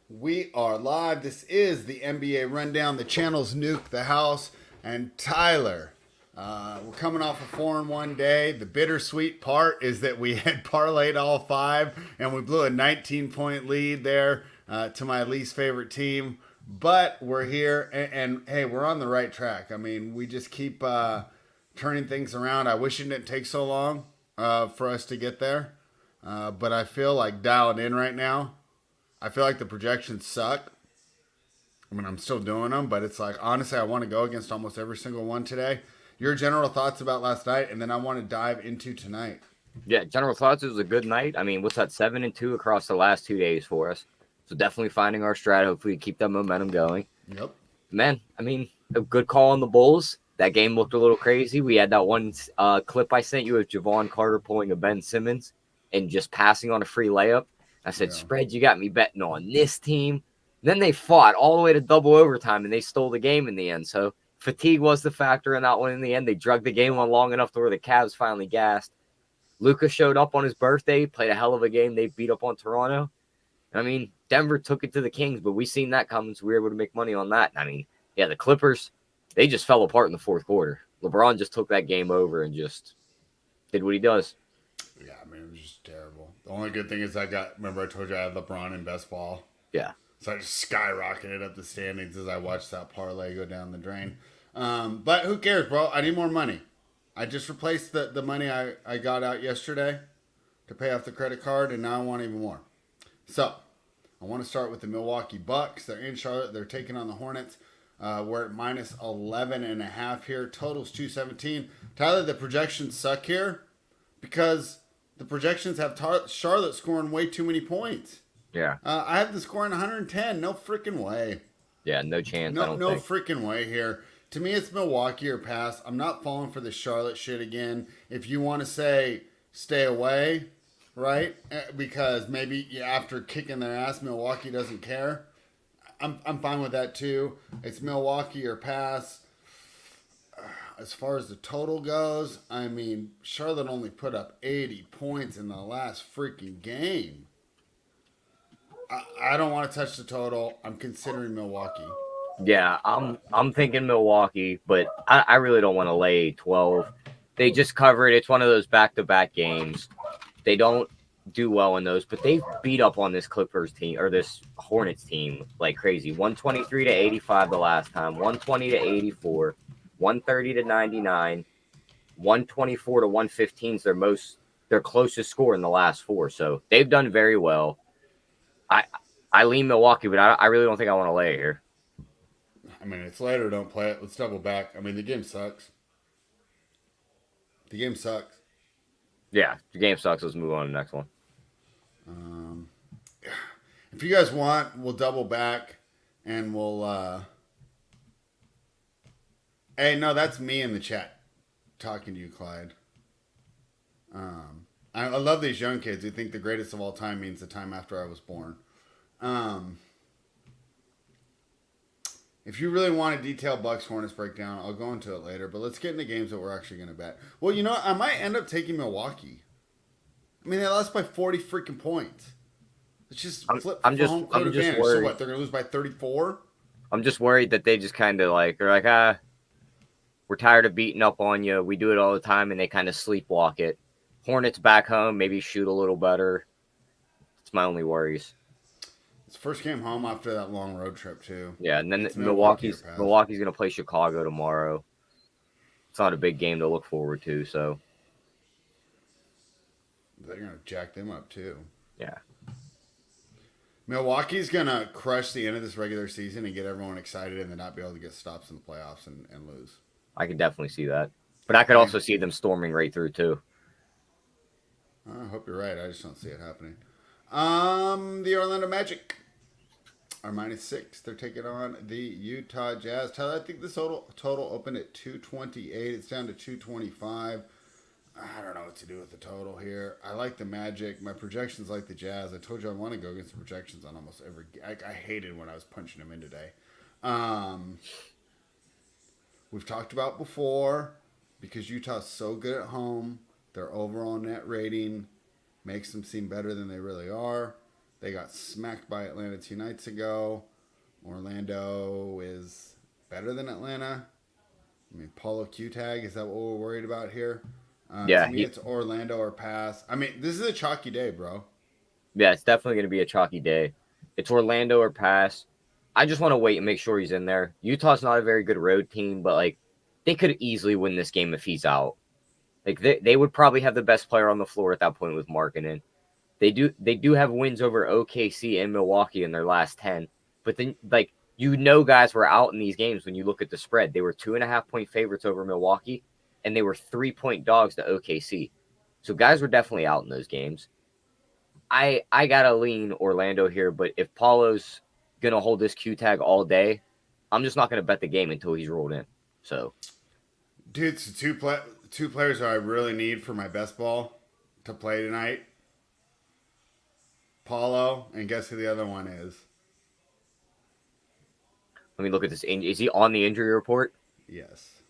We are live. This is the NBA Rundown. The channel's Nuke the House. And Tyler, we're coming off a 4-1 day. The bittersweet part is that we had parlayed all five and we blew a 19-point lead there to my least favorite team. But we're here and hey, we're on the right track. I mean, we just keep turning things around. I wish it didn't take so long for us to get there. But I feel like dialing in right now. I feel like the projections suck. I mean, I'm still doing them, but it's like, honestly, I want to go against almost every single one today. Your general thoughts about last night, and then I want to dive into tonight. Yeah, general thoughts. It was a good night. I mean, what's that? 7-2 across the last 2 days for us. So definitely finding our strat. Hopefully, keep that momentum going. Yep. Man, I mean, a good call on the Bulls. That game looked a little crazy. We had that one clip I sent you of Javon Carter pulling a Ben Simmons and just passing on a free layup. I said, Spread, you got me betting on this team. Then they fought all the way to double overtime, and they stole the game in the end. So fatigue was the factor in that one in the end. They drug the game on long enough to where the Cavs finally gassed. Luka showed up on his birthday, played a hell of a game. They beat up on Toronto. I mean, Denver took it to the Kings, but we seen that coming, so we were able to make money on that. I mean, yeah, the Clippers, they just fell apart in the fourth quarter. LeBron just took that game over and just did what he does. Yeah, I mean, it was just terrible. The only good thing is remember I told you I had LeBron in best ball? Yeah. So I just skyrocketed up the standings as I watched that parlay go down the drain. But who cares, bro? I need more money. I just replaced the money I got out yesterday to pay off the credit card, and now I want even more. So I want to start with the Milwaukee Bucks. They're in Charlotte. They're taking on the Hornets. We're at minus 11.5 here. Total's 217. Tyler, the projections suck here because the projections have Charlotte scoring way too many points. Yeah. I have the scoring 110. No freaking way. Yeah, no chance. No freaking way here. To me, it's Milwaukee or pass. I'm not falling for the Charlotte shit again. If you want to say stay away, right? Because maybe after kicking their ass, Milwaukee doesn't care. I'm fine with that too. It's Milwaukee or pass. As far as the total goes, I mean, Charlotte only put up 80 points in the last freaking game. I don't want to touch the total. I'm considering Milwaukee. Yeah, I'm thinking Milwaukee, but I really don't want to lay 12. They just covered. It's one of those back-to-back games. They don't do well in those, but they beat up on this Clippers team or this Hornets team like crazy. 123-85 the last time, 120-84, 130-99, 124-115 is their closest score in the last four. So they've done very well. I lean Milwaukee, but I really don't think I want to lay it here. I mean, it's later. Don't play it. Let's double back. I mean, the game sucks. The game sucks. Yeah, the game sucks. Let's move on to the next one. If you guys want, we'll double back and we'll. Hey, no, that's me in the chat talking to you, Clyde. I love these young kids who think the greatest of all time means the time after I was born. If you really want a detailed Bucks Hornets breakdown, I'll go into it later. But let's get into games that we're actually going to bet. Well, you know what? I might end up taking Milwaukee. I mean, they lost by 40 freaking points. It's just flip home court advantage. Worried. So what? They're going to lose by 34? I'm just worried that they just kind of are like, we're tired of beating up on you. We do it all the time, and they kind of sleepwalk it. Hornets back home, maybe shoot a little better. It's my only worries. It's first game home after that long road trip too. Yeah, and then Milwaukee's going to play Chicago tomorrow. It's not a big game to look forward to, so they're going to jack them up too. Yeah. Milwaukee's going to crush the end of this regular season and get everyone excited and then not be able to get stops in the playoffs and lose. I could definitely see that. But I could also see them storming right through too. I hope you're right. I just don't see it happening. The Orlando Magic are -6. They're taking on the Utah Jazz. Tyler, I think the total opened at 228. It's down to 225. I don't know what to do with the total here. I like the Magic. My projections like the Jazz. I told you I want to go against the projections on almost every. I hated when I was punching them in today. We've talked about before because Utah's so good at home. Their overall net rating makes them seem better than they really are. They got smacked by Atlanta 2 nights ago. Orlando is better than Atlanta. I mean, Paulo Q-Tag, is that what we're worried about here? To Yeah, me, it's Orlando or pass. I mean, this is a chalky day, bro. yeah, it's definitely going to be a chalky day. It's Orlando or pass. I just want to wait and make sure he's in there. Utah's not a very good road team, but like they could easily win this game if he's out. Like they would probably have the best player on the floor at that point with Markkanen. They do have wins over OKC and Milwaukee in their last 10. But then like guys were out in these games when you look at the spread. They were 2.5-point favorites over Milwaukee, and they were 3-point dogs to OKC. So guys were definitely out in those games. I gotta lean Orlando here, but if Paulo's gonna hold this Q tag all day, I'm just not gonna bet the game until he's rolled in. So, dude, it's two players that I really need for my best ball to play tonight. Paulo, and guess who the other one is? let me look at this. Is he on the injury report? Yes,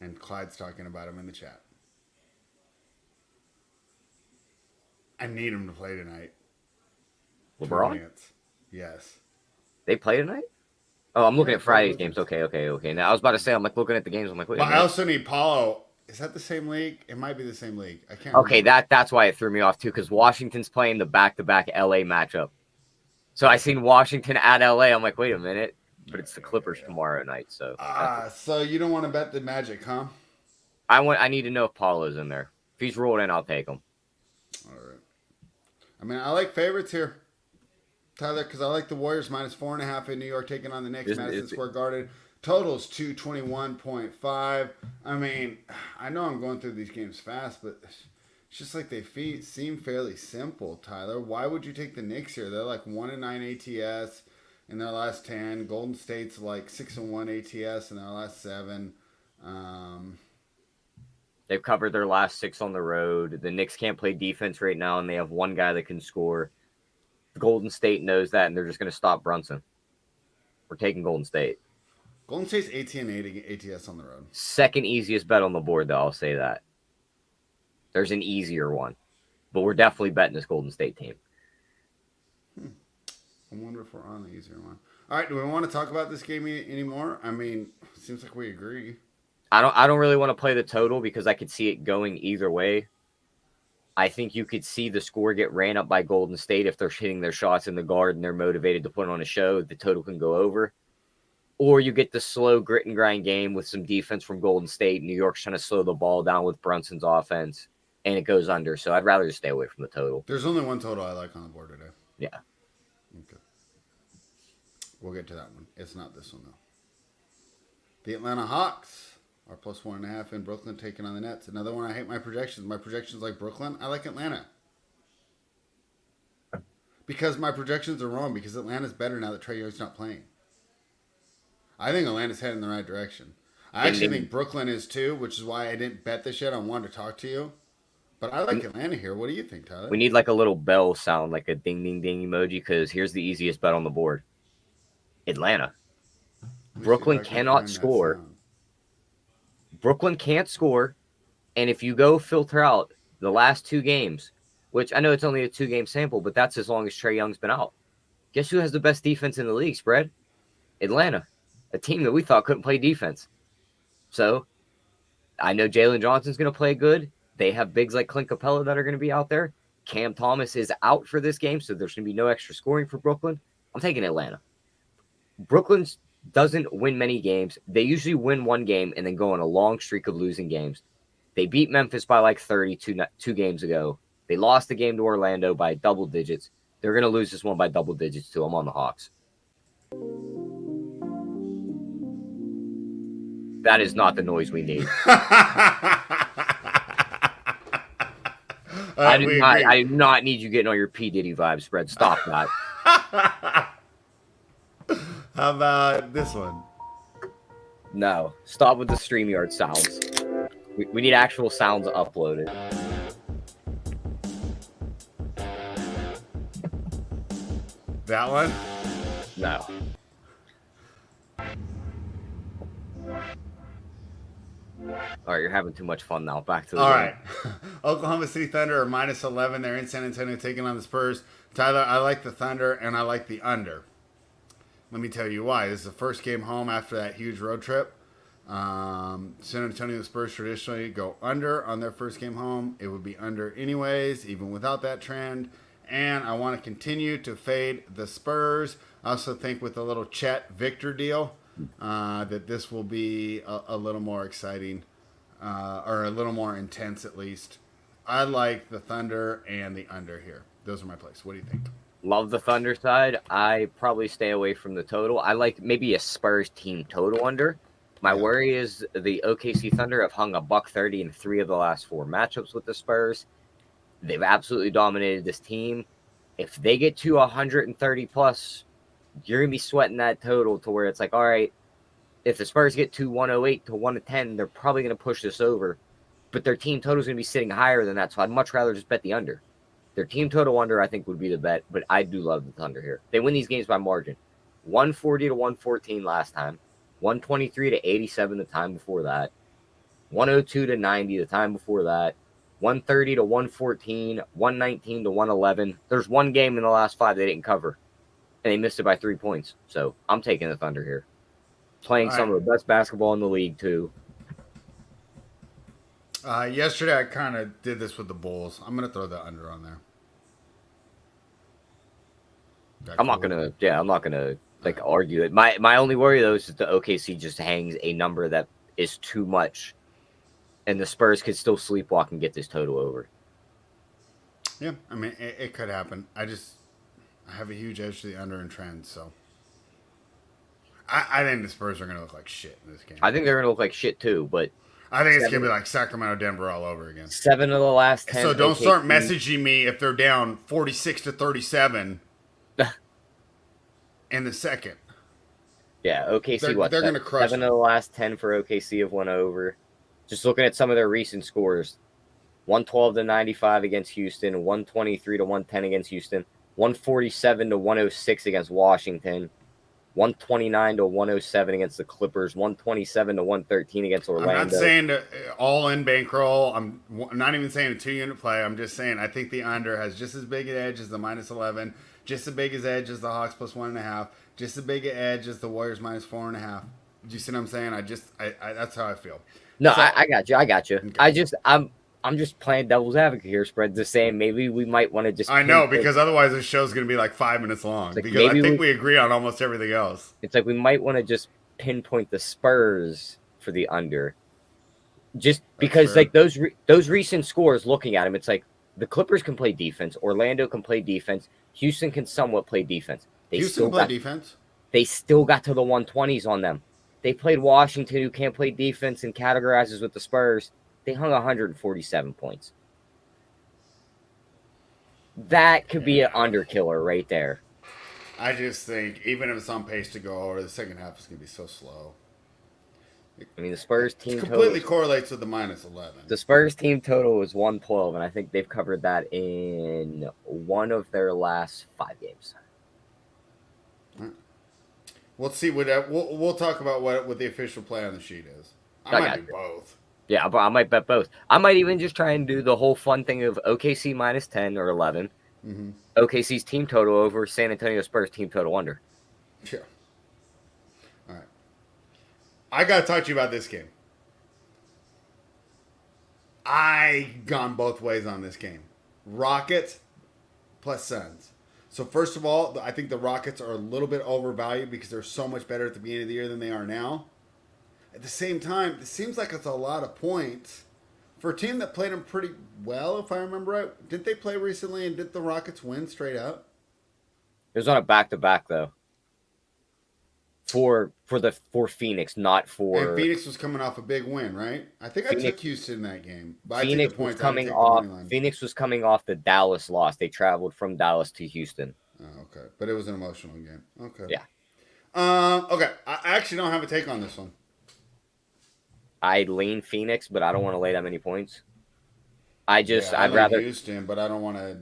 and Clyde's talking about him in the chat. I need him to play tonight. LeBron? Yes. They play tonight? Oh, I'm looking at Friday's games. Okay. Now I was about to say, I'm like looking at the games. I'm like, wait. But I also need Paulo. Is that the same league? It might be the same league. I can't. Okay, remember. that's why it threw me off too, because Washington's playing the back-to-back LA matchup. So I seen Washington at LA. I'm like, wait a minute, but it's the Clippers tomorrow night. So. So you don't want to bet the Magic, huh? I need to know if Paulo's in there. If he's rolled in, I'll take him. All right. I mean, I like favorites here, Tyler, because I like the Warriors -4.5 in New York taking on the Knicks, Madison Square Garden. Totals 221.5. I mean, I know I'm going through these games fast, but it's just like they seem fairly simple, Tyler. Why would you take the Knicks here? They're like 1-9 ATS in their last 10. Golden State's like 6-1 ATS in their last 7. They've covered their last 6 on the road. The Knicks can't play defense right now, and they have one guy that can score. Golden State knows that, and they're just going to stop Brunson. We're taking Golden State. Golden State's 18-8 ATS on the road. Second easiest bet on the board, though. I'll say that. There's an easier one, but we're definitely betting this Golden State team. I wonder if we're on the easier one. All right, do we want to talk about this game anymore? I mean, seems like we agree. I don't really want to play the total because I could see it going either way. I think you could see the score get ran up by Golden State if they're hitting their shots in the guard and they're motivated to put on a show. The total can go over. Or you get the slow grit and grind game with some defense from Golden State. New York's trying to slow the ball down with Brunson's offense, and it goes under. So I'd rather just stay away from the total. There's only one total I like on the board today. Yeah. Okay. We'll get to that one. It's not this one, though. The Atlanta Hawks are +1.5 in Brooklyn taking on the Nets. Another one I hate my projections. My projections like Brooklyn. I like Atlanta. Because my projections are wrong because Atlanta's better now that Trae Young's not playing. I think Atlanta's heading in the right direction. I actually think Brooklyn is too, which is why I didn't bet this yet. I wanted to talk to you. But I like Atlanta here. What do you think, Tyler? We need like a little bell sound, like a ding, ding, ding emoji, because here's the easiest bet on the board. Atlanta. Brooklyn cannot score. Brooklyn can't score. And if you go filter out the last 2 games, which I know it's only a 2-game sample, but that's as long as Trae Young's been out. Guess who has the best defense in the league, spread? Atlanta. A team that we thought couldn't play defense. So, I know Jalen Johnson's going to play good. They have bigs like Clint Capella that are going to be out there. Cam Thomas is out for this game, so there's going to be no extra scoring for Brooklyn. I'm taking Atlanta. Brooklyn doesn't win many games. They usually win 1 game and then go on a long streak of losing games. They beat Memphis by like 32 games ago. They lost the game to Orlando by double digits. They're going to lose this one by double digits too. I'm on the Hawks. That is not the noise we need. I do not need you getting on your P. Diddy vibe spread. Stop that. How about this one? No. Stop with the StreamYard sounds. We need actual sounds uploaded. That one? No. All right, you're having too much fun now. Back to the All game. right. Oklahoma City Thunder are -11. They're in San Antonio taking on the Spurs. Tyler, I like the Thunder and I like the under. Let me tell you why. This is the first game home after that huge road trip. San Antonio Spurs traditionally go under on their first game home. It would be under anyways, even without that trend. And I want to continue to fade the Spurs. I also think with a little Chet Victor deal that this will be a little more exciting or a little more intense at least. I like the Thunder and the under here. Those are my plays. What do you think? Love the Thunder side. I probably stay away from the total. I like maybe a Spurs team total under. My worry is the OKC Thunder have hung $130 in 3 of the last 4 matchups with the Spurs. They've absolutely dominated this team. If they get to 130 plus, you're going to be sweating that total to where it's like, all right, if the Spurs get to 108 to 110, they're probably going to push this over. But their team total is going to be sitting higher than that, so I'd much rather just bet the under. Their team total under, I think, would be the bet, but I do love the Thunder here. They win these games by margin. 140 to 114 last time, 123 to 87 the time before that, 102 to 90 the time before that, 130 to 114, 119 to 111. There's one game in the last 5 they didn't cover, and they missed it by 3 points. So I'm taking the Thunder here. Playing some of the best basketball in the league, too. Yesterday, I kind of did this with the Bulls. I'm going to throw the under on there. I'm not gonna like argue it. My only worry though is that the OKC just hangs a number that is too much, and the Spurs could still sleepwalk and get this total over. Yeah, I mean it could happen. I have a huge edge to the under and trend, so I think the Spurs are going to look like shit in this game. I think they're gonna look like shit too, but I think it's going to be like Sacramento, Denver all over again. 7 of the last 10. So don't start messaging me if they're down 46 to 37 in the second. Yeah, OKC. They're going to crush 7 of the last 10 for OKC have went over. Just looking at some of their recent scores: 112 to 95 against Houston, 123 to 110 against Houston, 147 to 106 against Washington, 129 to 107 against the Clippers, 127 to 113 against Orlando. I'm not saying all in bankroll. I'm not even saying a 2-unit play. I'm just saying I think the under has just as big an edge as the -11, just as big as edge as the Hawks +1.5, just as big an edge as the Warriors -4.5. Do you see what I'm saying? I that's how I feel. No, so, I got you. Okay. I'm just playing devil's advocate here, Spread. Just saying maybe we might want to just. I know, because otherwise this show's going to be like 5 minutes long. Like because I think we agree on almost everything else. It's like we might want to just pinpoint the Spurs for the under, just because like those recent scores. Looking at them, it's like the Clippers can play defense, Orlando can play defense, Houston can somewhat play defense. Houston can play defense. They still got to the 120s on them. They played Washington, who can't play defense and categorizes with the Spurs. They hung 147 points. That could be an underkiller right there. I just think, even if it's on pace to go over, the second half is going to be so slow. I mean, the Spurs team completely correlates with the -11. The Spurs team total was 112, and I think they've covered that in 1 of their last 5 games. We'll see we'll talk about what the official play on the sheet is. I might do both. Yeah, but I might bet both. I might even just try and do the whole fun thing of OKC -10 or 11. Mm-hmm. OKC's team total over San Antonio Spurs team total under. Yeah. All right. I got to talk to you about this game. I gone both ways on this game. Rockets plus Suns. So first of all, I think the Rockets are a little bit overvalued because they're so much better at the beginning of the year than they are now. At the same time, it seems like it's a lot of points for a team that played them pretty well, if I remember right. Didn't they play recently, and did the Rockets win straight up? It was on a back-to-back, though. For Phoenix, not for... And Phoenix was coming off a big win, right? I think I took Houston in that game. But Phoenix was coming off. Phoenix was coming off the Dallas loss. They traveled from Dallas to Houston. Oh, okay. But it was an emotional game. Okay. Yeah. Okay. I actually don't have a take on this one. I lean Phoenix, but I don't want to lay that many points. I'd rather Houston, but I don't want to.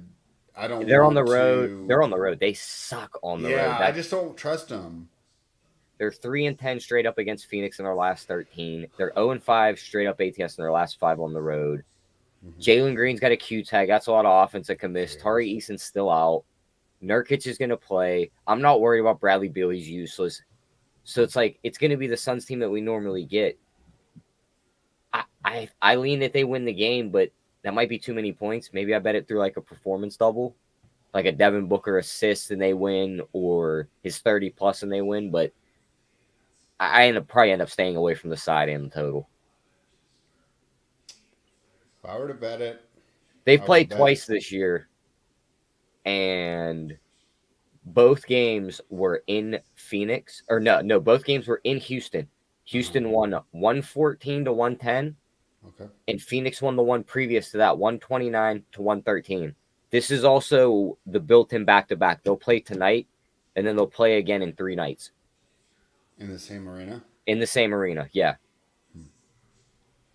They're on the road. They're on the road. They suck on the road. I just don't trust them. They're 3-10 straight up against Phoenix in their last 13. They're 0-5 straight up ATS in their last 5 on the road. Jalen Green's got a Q tag. That's a lot of offense that can miss. Tari Eason's still out. Nurkic is going to play. I'm not worried about Bradley Beal. He's useless. So it's like it's going to be the Suns team that we normally get. I lean that they win the game, but that might be too many points. Maybe I bet it through like a performance double, like a Devin Booker assist and they win, or his 30+ and they win. But I probably end up staying away from the side and the total. If I were to bet it, they've played twice this year, and both games were in Phoenix. Or no, both games were in Houston. Houston won 114-110. Okay. And Phoenix won the one previous to that, 129-113. This is also the built-in back-to-back. They'll play tonight, and then they'll play again in 3 nights. In the same arena? In the same arena, yeah.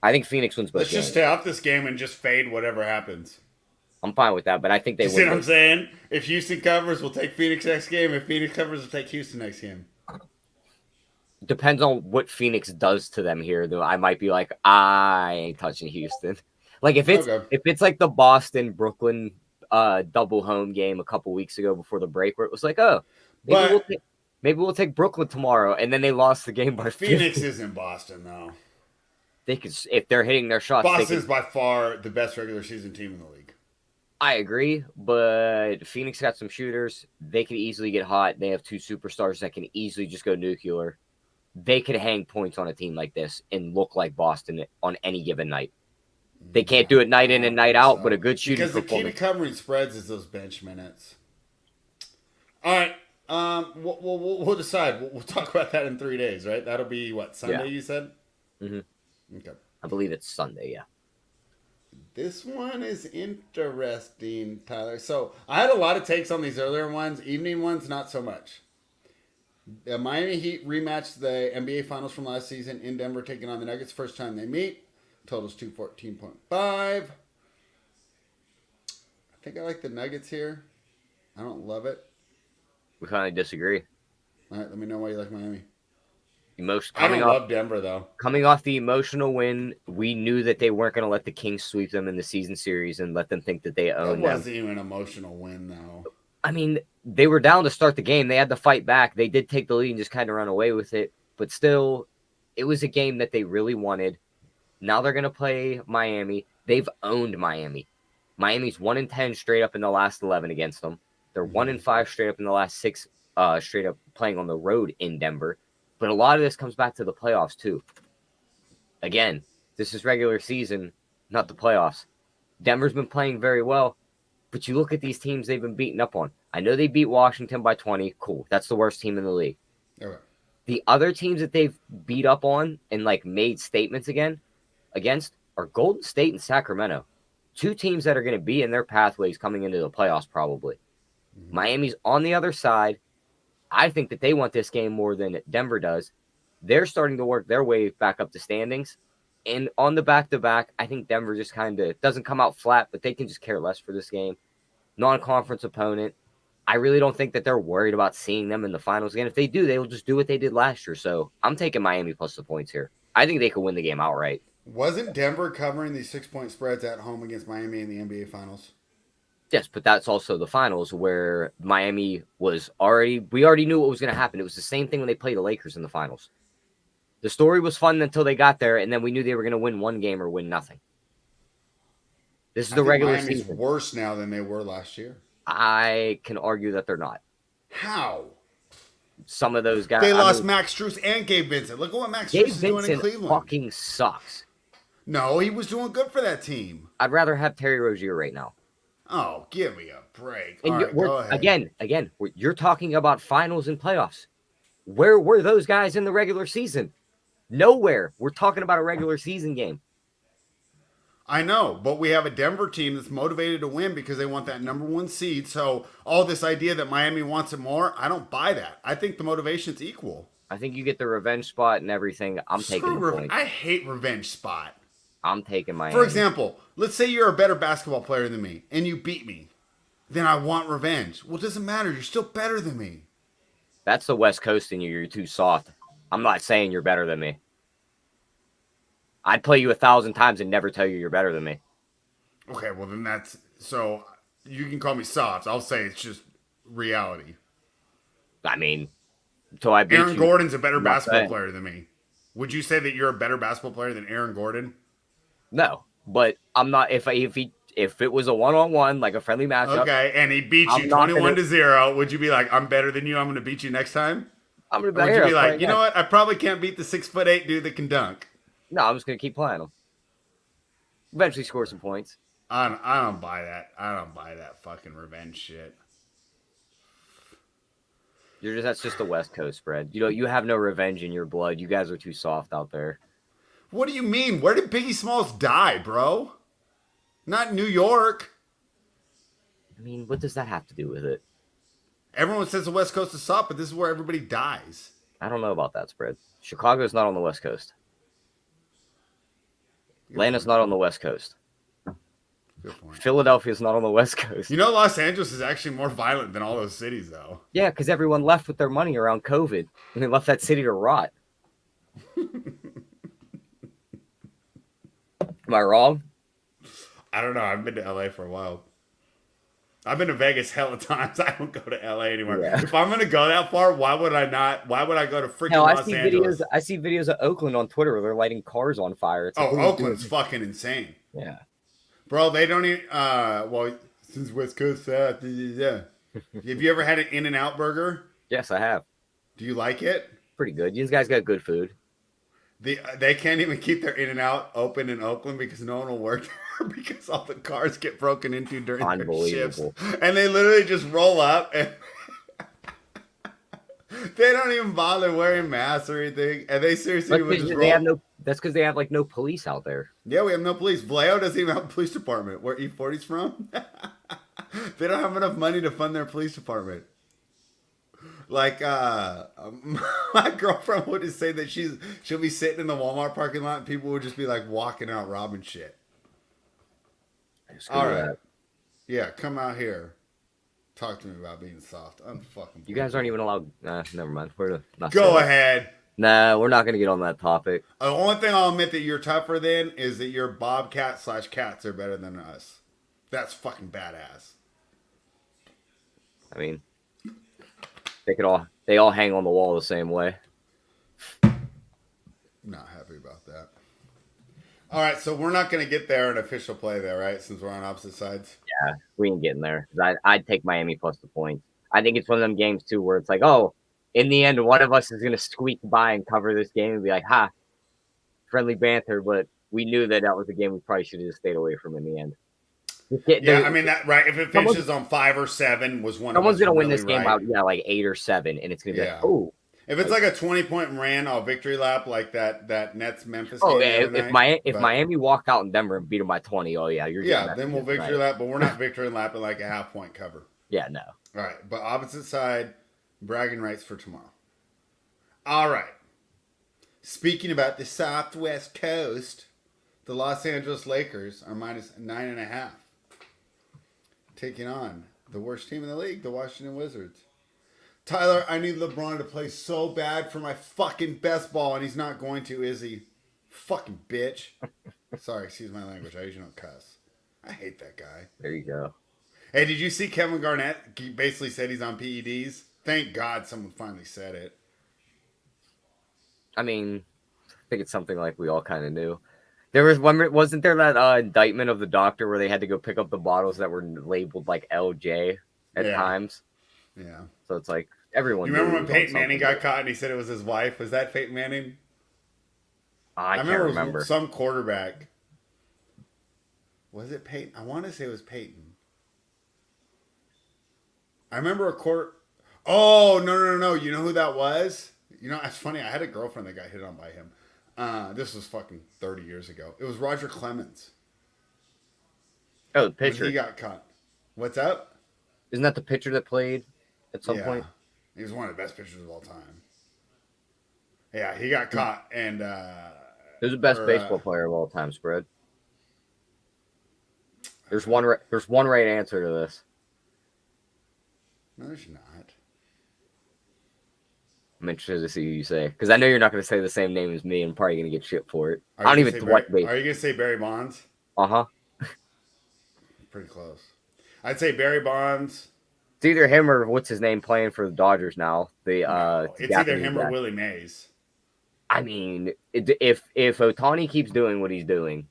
I think Phoenix wins both Let's just stay off this game and just fade whatever happens. I'm fine with that, but I think they win. See what I'm saying? If Houston covers, we'll take Phoenix next game. If Phoenix covers, we'll take Houston next game. Depends on what Phoenix does to them here, though. I might be like, I ain't touching Houston. Like if it's like the Boston Brooklyn double home game a couple weeks ago before the break, where it was like, oh, maybe we'll take Brooklyn tomorrow, and then they lost the game by Phoenix isn't Boston though. They could, if they're hitting their shots. Boston's by far the best regular season team in the league. I agree, but Phoenix got some shooters. They could easily get hot. They have 2 superstars that can easily just go nuclear. They could hang points on a team like this and look like Boston on any given night. They can't do it night in and night out, but a good shooting performance. Because the key to covering spreads is those bench minutes. All right, we'll decide. We'll talk about that in 3 days, right? That'll be what, Sunday? You said. Okay. I believe it's Sunday. Yeah. This one is interesting, Tyler. So I had a lot of takes on these earlier ones. Evening ones, not so much. The Miami Heat rematched the NBA Finals from last season in Denver, taking on the Nuggets. First time they meet. Totals 214.5. I think I like the Nuggets here. I don't love it. We kind of disagree. All right, let me know why you like Miami. I don't love Denver, though. Coming off the emotional win, we knew that they weren't going to let the Kings sweep them in the season series and let them think that they owned them. It wasn't even an emotional win, though. I mean, they were down to start the game. They had to fight back. They did take the lead and just kind of run away with it. But still, it was a game that they really wanted. Now they're going to play Miami. They've owned Miami. Miami's 1-10 straight up in the last 11 against them. They're 1-5 straight up in the last 6 straight up playing on the road in Denver. But a lot of this comes back to the playoffs, too. Again, this is regular season, not the playoffs. Denver's been playing very well. But you look at these teams they've been beaten up on. I know they beat Washington by 20. Cool. That's the worst team in the league. Okay. The other teams that they've beat up on and like made statements against are Golden State and Sacramento. 2 teams that are going to be in their pathways coming into the playoffs probably. Miami's on the other side. I think that they want this game more than Denver does. They're starting to work their way back up the standings. And on the back-to-back, I think Denver just kind of doesn't come out flat, but they can just care less for this game. Non-conference opponent. I really don't think that they're worried about seeing them in the finals again. If they do, they will just do what they did last year. So I'm taking Miami plus the points here. I think they could win the game outright. Wasn't Denver covering these 6-point spreads at home against Miami in the NBA Finals? Yes, but that's also the finals where Miami was we already knew what was going to happen. It was the same thing when they played the Lakers in the finals. The story was fun until they got there, and then we knew they were going to win one game or win nothing. This is the regular Miami's season. Worse now than they were last year. I can argue that they're not. How? Some of those guys. They lost Max Strus and Gabe Vincent. Look at what Max Strus is doing in Cleveland. Fucking sucks. No, he was doing good for that team. I'd rather have Terry Rozier right now. Oh, give me a break. And all right, go ahead. Again, you're talking about finals and playoffs. Where were those guys in the regular season? Nowhere. We're talking about a regular season game. I know, but we have a Denver team that's motivated to win because they want that number 1 seed. So all this idea that Miami wants it more, I don't buy that. I think the motivation's equal. I think you get the revenge spot and everything. I'm taking the point. I hate revenge spot. I'm taking Miami. For example, let's say you're a better basketball player than me and you beat me. Then I want revenge. Well, it doesn't matter. You're still better than me. That's the West Coast in you. You're too soft. I'm not saying you're better than me. I'd play you 1,000 times and never tell you you're better than me. Okay, well then that's so. You can call me soft. I'll say it's just reality. I mean, until I beat Aaron you, Gordon's a better I'm not basketball saying. player than me. Would you say that you're a better basketball player than Aaron Gordon? No, but I'm not. If it was a 1-on-1, like a friendly matchup, Okay, and he beat you I'm not 21-0. Would you be like, I'm better than you? I'm going to beat you next time? I'm gonna Or be would you here. be like, Playing you know next. what? I probably can't beat the 6'8" dude that can dunk. No, I'm just gonna keep playing them. Eventually, score some points. I don't buy that. I don't buy that fucking revenge shit. That's just the West Coast spread. You have no revenge in your blood. You guys are too soft out there. What do you mean? Where did Biggie Smalls die, bro? Not New York. I mean, what does that have to do with it? Everyone says the West Coast is soft, but this is where everybody dies. I don't know about that spread. Chicago's not on the West Coast. Atlanta's not on the West Coast. Good point. Philadelphia's not on the West Coast. You know, Los Angeles is actually more violent than all those cities, though. Yeah, because everyone left with their money around COVID, and they left that city to rot. Am I wrong? I don't know. I've been to LA for a while. I've been to Vegas hella times. I don't go to LA anymore. Yeah. If I'm gonna go that far, why would I not? Why would I go to freaking Hell, Los Angeles? I see videos of Oakland on Twitter where they're lighting cars on fire. It's like, Oh, what are you Oakland's doing? fucking insane. Yeah. Bro, they don't even well, since West Coast South, yeah. Have you ever had an In-N-Out burger? Yes, I have. Do you like it? Pretty good. You guys got good food. They can't even keep their In-N-Out open in Oakland because no one will work there because all the cars get broken into during their shifts. And they literally just roll up and they don't even bother wearing masks or anything. And they seriously would just roll. That's because they have like no police out there. Yeah, we have no police. Vallejo doesn't even have a police department. Where E40's from? They don't have enough money to fund their police department. Like, my girlfriend would just say that she'll be sitting in the Walmart parking lot and people would just be like walking out robbing shit. All right. Yeah, come out here. Talk to me about being soft. Unfucking. You guys aren't even allowed. Never mind. We're not. Go ahead. Nah, we're not going to get on that topic. The only thing I'll admit that you're tougher than is that your Bobcat/Cats are better than us. That's fucking badass. I mean, they all hang on the wall the same way. Not happy about that. All right, so we're not going to get there in official play there, right? Since we're on opposite sides. Yeah, we ain't getting there. I'd take Miami plus the points. I think it's one of them games too where it's like, oh, in the end, one of us is going to squeak by and cover this game and be like, ha, friendly banter. But we knew that was a game we probably should have just stayed away from in the end. Yeah, I mean that right. If it finishes on 5 or 7, was one. Someone's going to win this game out, like 8 or 7, and it's going to be like, oh. If it's like a 20-point ran all victory lap like that Nets Memphis game. Oh yeah, if Miami walked out in Denver and beat them by 20, oh yeah, you're then we'll victory lap, but we're not victory lapping like a half-point cover. Yeah, no. All right, but opposite side, bragging rights for tomorrow. All right. Speaking about the Southwest Coast, the Los Angeles Lakers are minus 9.5. Taking on the worst team in the league, the Washington Wizards. Tyler, I need LeBron to play so bad for my fucking best ball, and he's not going to, is he? Fucking bitch. Sorry, excuse my language. I usually don't cuss. I hate that guy. There you go. Hey, did you see Kevin Garnett? He basically said he's on PEDs. Thank God someone finally said it. I mean, I think it's something like we all kind of knew. There was one, wasn't there that indictment of the doctor where they had to go pick up the bottles that were labeled like LJ at times? Yeah. So it's like everyone. You remember when Peyton Manning got caught and he said it was his wife? Was that Peyton Manning? I can't remember. It was some quarterback. Was it Peyton? I want to say it was Peyton. I remember a quarter. Oh, no. You know who that was? You know, it's funny. I had a girlfriend that got hit on by him. This was fucking 30 years ago. It was Roger Clemens. Oh, the pitcher. He got caught. What's up? Isn't that the pitcher that played at some point? He was one of the best pitchers of all time. Yeah, he got caught and who's the best baseball player of all time, spread? There's one right answer to this. No, there's not. I'm interested to see who you say because I know you're not going to say the same name as me and probably going to get shit for it. I don't even watch base. Are you gonna say Barry Bonds? Uh-huh. Pretty close. I'd say Barry Bonds. It's either him or what's his name playing for the Dodgers now. It's either him or Willie Mays. I mean, if Ohtani keeps doing what he's doing,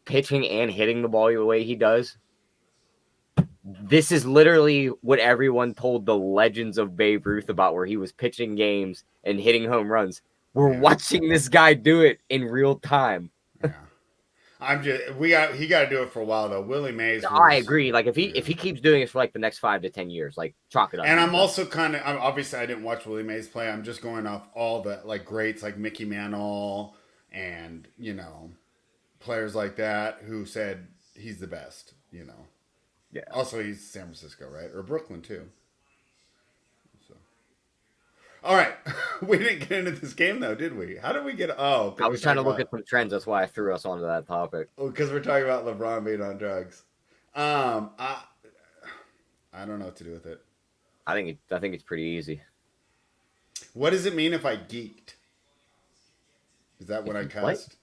pitching and hitting the ball the way he does, this is literally what everyone told the legends of Babe Ruth about, where he was pitching games and hitting home runs. We're watching this guy do it in real time. He got to do it for a while though. Willie Mays. I agree. Like if he keeps doing it for like the next 5 to 10 years, like chalk it up. And I'm also obviously I didn't watch Willie Mays play. I'm just going off all the like greats like Mickey Mantle and players like that who said he's the best. Yeah. Also, he's San Francisco, right, or Brooklyn too. All right. We didn't get into this game, though, did we? How did we get... Oh. I was trying to look at some trends. That's why I threw us onto that topic. Because we're talking about LeBron being on drugs. I don't know what to do with it. I think it's pretty easy. What does it mean if I geeked? Is that when I cussed?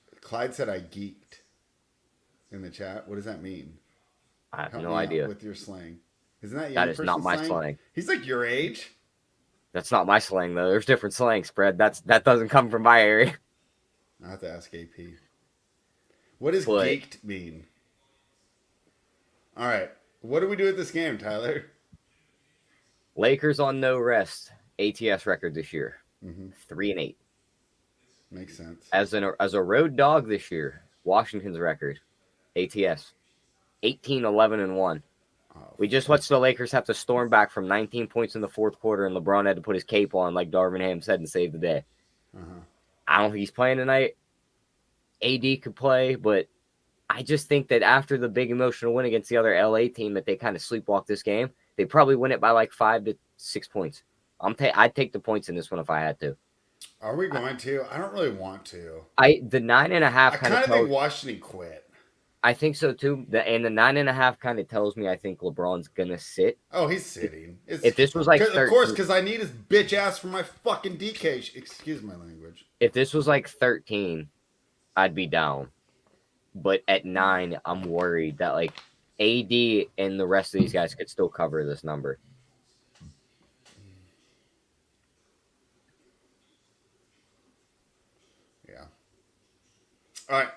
What? Clyde said I geeked in the chat. What does that mean? I have no idea. With your slang. Isn't that That is not my slang. He's like your age. That's not my slang, though. There's different slang spread. That doesn't come from my area. I have to ask AP. What does geeked mean? All right. What do we do with this game, Tyler? Lakers on no rest. ATS record this year. 3-8. Makes sense. As a road dog this year, Washington's record. ATS. 18-11-1. We just watched the Lakers have to storm back from 19 points in the fourth quarter, and LeBron had to put his cape on, like Darvin Ham said, and save the day. I don't think he's playing tonight. AD could play, but I just think that after the big emotional win against the other LA team, that they kind of sleepwalk this game. They probably win it by like 5 to 6 points. I'd take the points in this one if I had to. Are we going to? I don't really want to. The 9.5. I kind of think Washington quit. I think so too. And the 9.5 kind of tells me I think LeBron's gonna sit. Oh, he's sitting. If this was like 13, of course, because I need his bitch ass for my fucking DK. Excuse my language. If this was like 13, I'd be down. But at 9, I'm worried that like AD and the rest of these guys could still cover this number. Yeah. All right.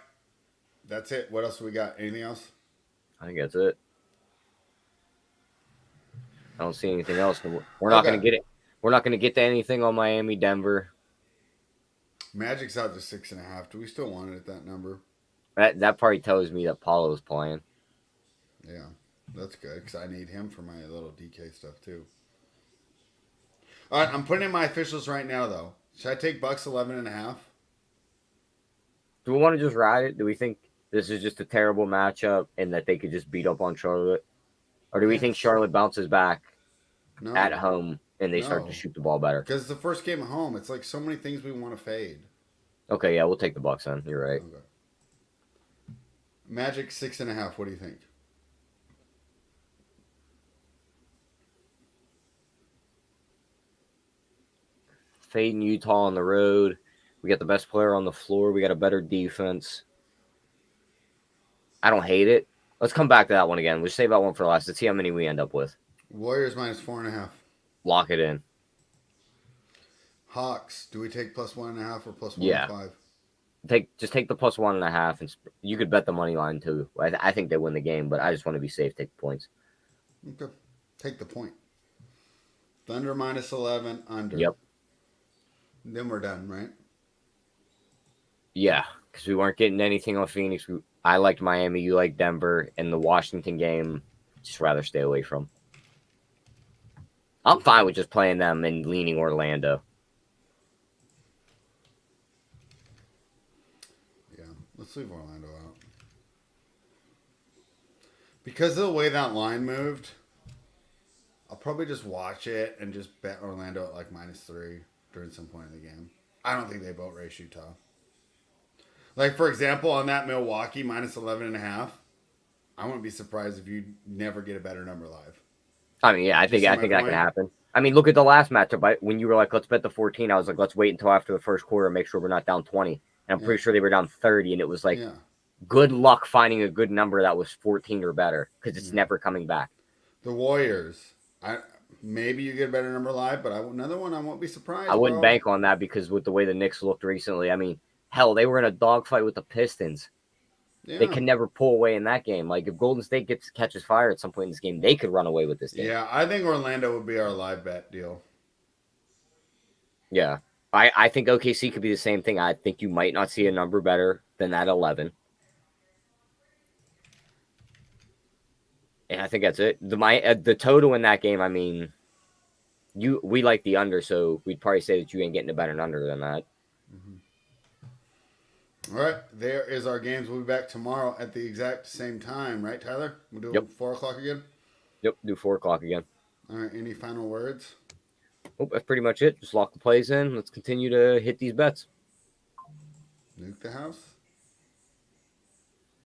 That's it. What else do we got? Anything else? I think that's it. I don't see anything else. We're not going to get it. We're not going to get to anything on Miami, Denver. Magic's out to 6.5. Do we still want it at that number? That probably tells me that Paulo's playing. Yeah, that's good because I need him for my little DK stuff too. All right, I'm putting in my officials right now though. Should I take Bucks 11.5? Do we want to just ride it? Do we think this is just a terrible matchup and that they could just beat up on Charlotte? Or do we think Charlotte bounces back at home and they start to shoot the ball better? Because it's the first game at home. It's like so many things we want to fade. Okay, yeah, we'll take the Bucks then. You're right. Okay. Magic 6.5. What do you think? Fading Utah on the road. We got the best player on the floor. We got a better defense. I don't hate it. Let's come back to that one again. We'll save that one for last. Let's see how many we end up with. Warriors minus 4.5. Lock it in. Hawks. Do we take plus 1.5 or plus 1.5? Just take the plus 1.5, and you could bet the money line too. I think they win the game, but I just want to be safe. Take the points. Okay, take the point. Thunder minus 11 under. Yep. Then we're done, right? Yeah, because we weren't getting anything on Phoenix. I liked Miami. You liked Denver, and the Washington game, just rather stay away from. I'm fine with just playing them and leaning Orlando. Let's leave Orlando out. Because of the way that line moved, I'll probably just watch it and just bet Orlando at like -3 during some point in the game. I don't think they boat race Utah. Like, for example, on that Milwaukee minus 11.5, I wouldn't be surprised if you never get a better number live. I mean, yeah, I think that could happen. I mean, look at the last matchup. When you were like, let's bet the 14, I was like, let's wait until after the first quarter and make sure we're not down 20. And I'm pretty sure they were down 30, and it was like, good luck finding a good number that was 14 or better because it's never coming back. The Warriors. Maybe you get a better number live, but another one I won't be surprised. I wouldn't bank on that because with the way the Knicks looked recently, I mean, hell, they were in a dogfight with the Pistons. Yeah. They can never pull away in that game. Like if Golden State catches fire at some point in this game, they could run away with this game. Yeah, I think Orlando would be our live bet deal. Yeah. I think OKC could be the same thing. I think you might not see a number better than that 11. And I think that's it. The total in that game, I mean, we like the under, so we'd probably say that you ain't getting a better under than that. Mm-hmm. All right, there is our games. We'll be back tomorrow at the exact same time, right, Tyler? We'll do 4 o'clock again? Yep, do 4 o'clock again. All right, any final words? Oh, that's pretty much it. Just lock the plays in. Let's continue to hit these bets. Nuke the house.